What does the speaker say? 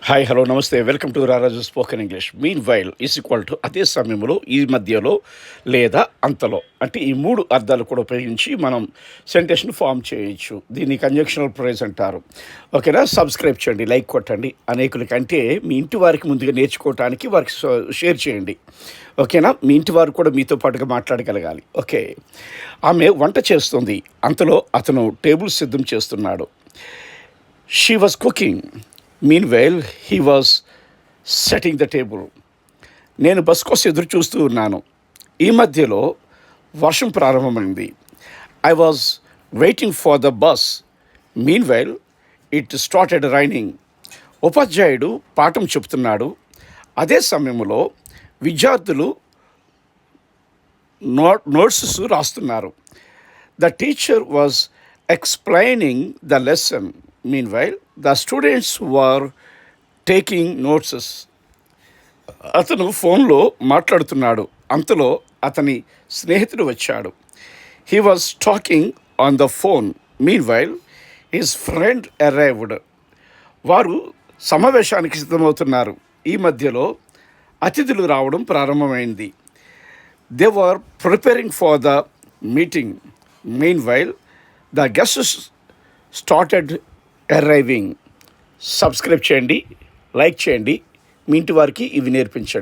Hi hello నమస్తే welcome to రారాజు spoken English. Mean while is equal to అదే సమయంలో, ఈ మధ్యలో, లేదా అంతలో. అంటే ఈ మూడు అర్థాలు కూడా ఉపయోగించి మనం సెంటెన్స్ను ఫామ్ చేయొచ్చు. దీన్ని కంజంక్షనల్ ఫ్రేజ్ అంటారు. ఓకేనా? సబ్స్క్రైబ్ చేయండి, లైక్ కొట్టండి. అనేకులకి అంటే మీ ఇంటి వారికి ముందుగా నేర్చుకోవటానికి వారికి షేర్ చేయండి. ఓకేనా? మీ ఇంటి వారు కూడా మీతో పాటుగా మాట్లాడగలగాలి. ఓకే. ఆమె వంట చేస్తుంది, అంతలో అతను టేబుల్ సిద్ధం చేస్తున్నాడు. She was cooking. Meanwhile he was setting the table. నేను బస్ కోసం ఎదురు చూస్తూ ఉన్నాను. ఈ మధ్యలో వర్షం ప్రారంభమైంది. I was waiting for the bus. Meanwhile it started raining. ఉపాధ్యాయుడు పాఠం చెబుతున్నాడు. అదే సమయంలో విద్యార్థులు నోట్స్ రాస్తున్నారు. The teacher was explaining the lesson. Meanwhile, the students were taking notes. అతను ఫోన్లో మాట్లాడుతున్నాడు. అంతలో అతని స్నేహితుడు వచ్చాడు. He was talking on the phone. Meanwhile his friend arrived. వారు సమావేశానికి సిద్ధమవుతున్నారు. ఈ మధ్యలో అతిథులు రావడం ప్రారంభమైంది. They were preparing for the meeting. Meanwhile the guests started arriving. Subscribe చేయండి, లైక్ చేయండి, మీ ఇంటి వారికి ఇవి నేర్పించండి.